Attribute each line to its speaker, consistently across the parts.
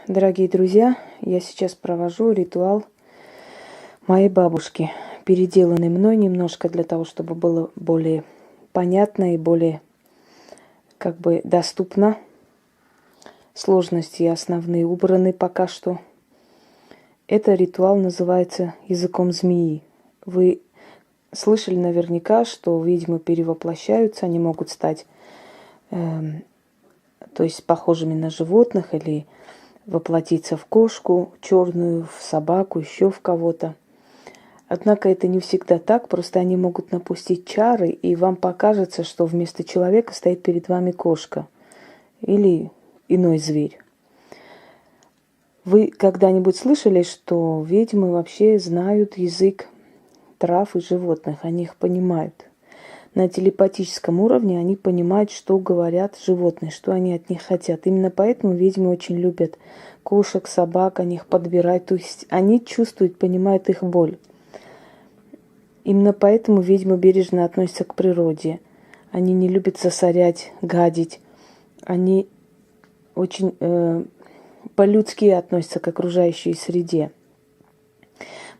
Speaker 1: Дорогие друзья, я сейчас провожу ритуал моей бабушки, переделанный мной немножко для того, чтобы было более понятно и более доступно. Сложности основные убраны пока что. Это ритуал называется языком змеи. Вы слышали наверняка, что ведьмы перевоплощаются, они могут стать то есть похожими на животных или воплотиться в кошку черную, в собаку, еще в кого-то. Однако это не всегда так, просто они могут напустить чары, и вам покажется, что вместо человека стоит перед вами кошка или иной зверь. Вы когда-нибудь слышали, что ведьмы вообще знают язык трав и животных, они их понимают? На телепатическом уровне они понимают, что говорят животные, что они от них хотят. Именно поэтому ведьмы очень любят кошек, собак, они их подбирают. То есть они чувствуют, понимают их боль. Именно поэтому ведьмы бережно относятся к природе. Они не любят засорять, гадить. Они очень по-людски относятся к окружающей среде.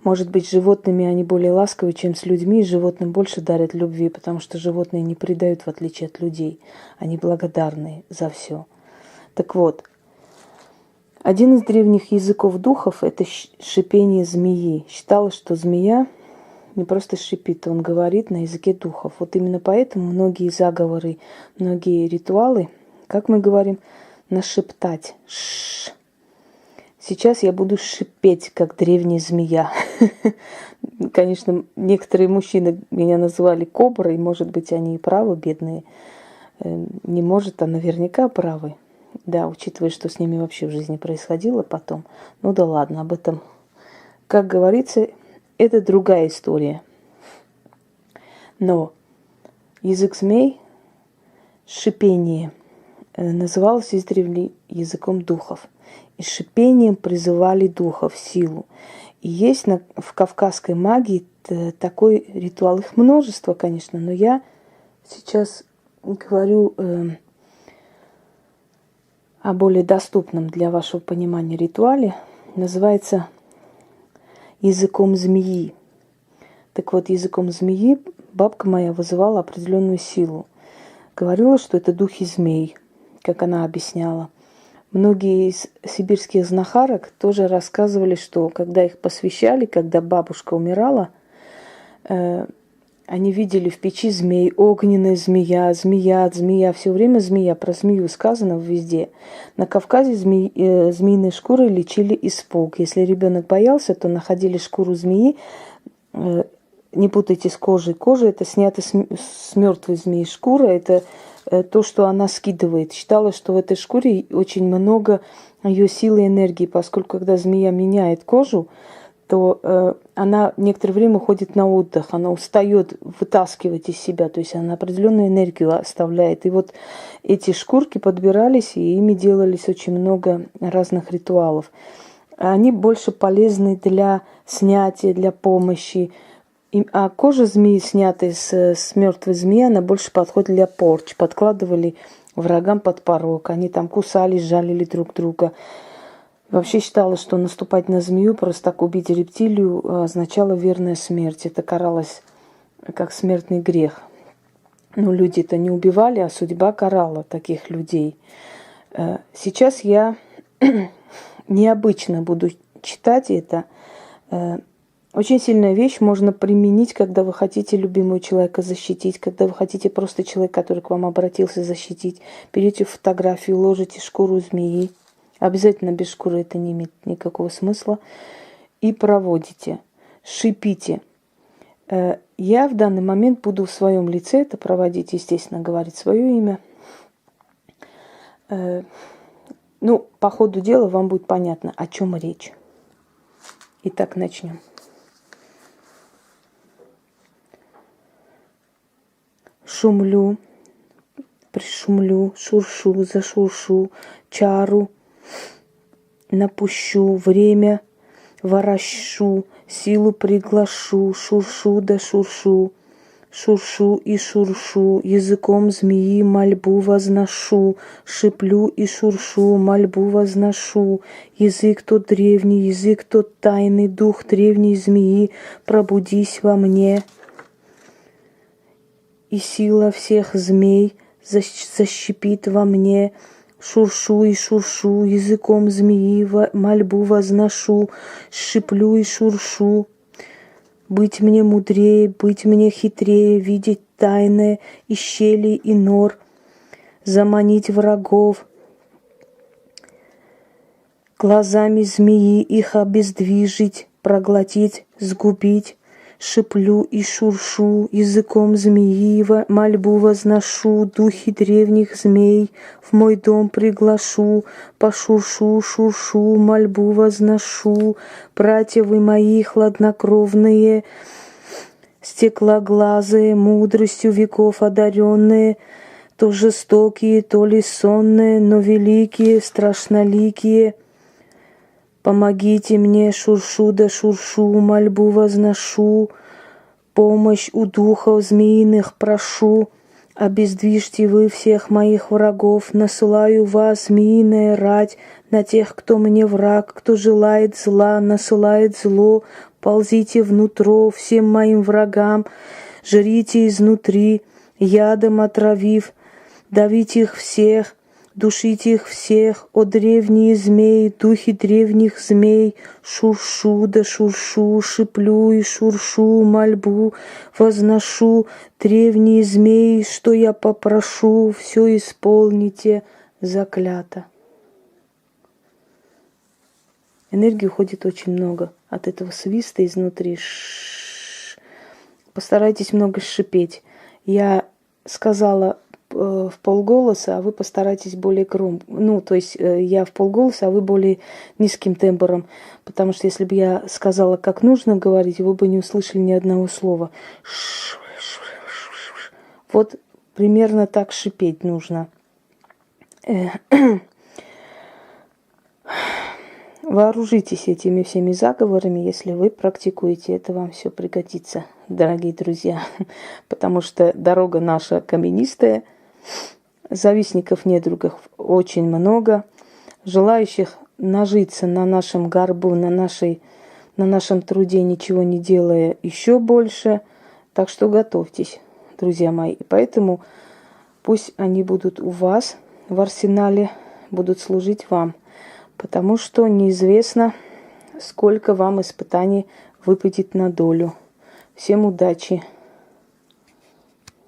Speaker 1: Может быть, с животными они более ласковы, чем с людьми, и животным больше дарят любви, потому что животные не предают, в отличие от людей. Они благодарны за все. Так вот, один из древних языков духов – это шипение змеи. Считалось, что змея не просто шипит, он говорит на языке духов. Вот именно поэтому многие заговоры, многие ритуалы, как мы говорим, нашептать. Ш. Сейчас я буду шипеть, как древняя змея. Конечно, некоторые мужчины меня называли коброй, может быть, они и правы, бедные. Не может, а наверняка правы. Да, учитывая, что с ними вообще в жизни происходило потом. Ну да ладно, об этом, как говорится, это другая история. Но язык змей, шипение, называлось издревле языком духов. И шипением призывали духов, силу. И есть в кавказской магии такой ритуал. Их множество, конечно, но я сейчас говорю о более доступном для вашего понимания ритуале. Называется языком змеи. Так вот, языком змеи бабка моя вызывала определенную силу. Говорила, что это духи змей, как она объясняла. Многие из сибирских знахарок тоже рассказывали, что когда их посвящали, когда бабушка умирала, они видели в печи змей, огненная змея, змея, все время змея, про змею сказано везде. На Кавказе змеиной шкурой лечили испуг. Если ребенок боялся, то находили шкуру змеи, не путайте с кожей. Кожа – это снято с мертвой змеи, шкура – это то, что она скидывает. Считалось, что в этой шкуре очень много ее силы и энергии, поскольку когда змея меняет кожу, то она некоторое время уходит на отдых, она устает вытаскивать из себя, то есть она определенную энергию оставляет. И вот эти шкурки подбирались, и ими делались очень много разных ритуалов. Они больше полезны для снятия, для помощи. А кожа змеи, снятая с мертвой змеи, она больше подходит для порчи. Подкладывали врагам под порог. Они там кусались, жалили друг друга. Вообще считалось, что наступать на змею, просто так убить рептилию, означало верная смерть. Это каралось как смертный грех. Но люди-то не убивали, а судьба карала таких людей. Сейчас я необычно буду читать это. Очень сильная вещь можно применить, когда вы хотите любимого человека защитить, когда вы хотите просто человека, который к вам обратился, защитить. Берете фотографию, ложите шкуру змеи. Обязательно без шкуры это не имеет никакого смысла. И проводите. Шипите. Я в данный момент буду в своем лице это проводить, естественно, говорить свое имя. По ходу дела вам будет понятно, о чем речь. Итак, начнем. Шумлю, пришумлю, шуршу, зашуршу, чару напущу, время ворощу, силу приглашу, шуршу да шуршу, Шуршу и шуршу, языком змеи мольбу возношу, шиплю и шуршу, мольбу возношу. Язык тот древний, язык тот тайный, дух древней змеи, пробудись во мне. И сила всех змей защипит во мне. Шуршу и шуршу, языком змеи мольбу возношу, шиплю и шуршу. Быть мне мудрее, быть мне хитрее, видеть тайное и щели и нор, заманить врагов, глазами змеи их обездвижить, проглотить, сгубить. Шиплю и шуршу, языком змеи мольбу возношу, духи древних змей в мой дом приглашу, пошуршу, шуршу, мольбу возношу. Братья вы мои хладнокровные, стеклоглазые, мудростью веков одаренные, то жестокие, то ли сонные, но великие, страшноликие. Помогите мне, шуршу да шуршу, мольбу возношу, помощь у духов змеиных прошу. Обездвижьте вы всех моих врагов, насылаю вас, змеиная рать, на тех, кто мне враг, кто желает зла, насылает зло. Ползите внутрь всем моим врагам, жрите изнутри, ядом отравив, давите их всех. Душите их всех, о древние змеи, духи древних змей, шуршу да шуршу, шиплю и шуршу, мольбу возношу, древние змеи, что я попрошу, все исполните, заклято. Энергии уходит очень много от этого свиста изнутри. Постарайтесь много шипеть. Я сказала в полголоса, а вы постарайтесь более громко. Ну, то есть я в полголоса, а вы более низким тембром. Потому что если бы я сказала, как нужно говорить, вы бы не услышали ни одного слова. Вот примерно так шипеть нужно. Вооружитесь этими всеми заговорами, если вы практикуете, это вам все пригодится, дорогие друзья. Потому что дорога наша каменистая, завистников, недругов очень много, желающих нажиться на нашем горбу, на нашем труде, ничего не делая, еще больше. Так что готовьтесь, друзья мои. И поэтому пусть они будут у вас в арсенале, будут служить вам. Потому что неизвестно, сколько вам испытаний выпадет на долю. Всем удачи!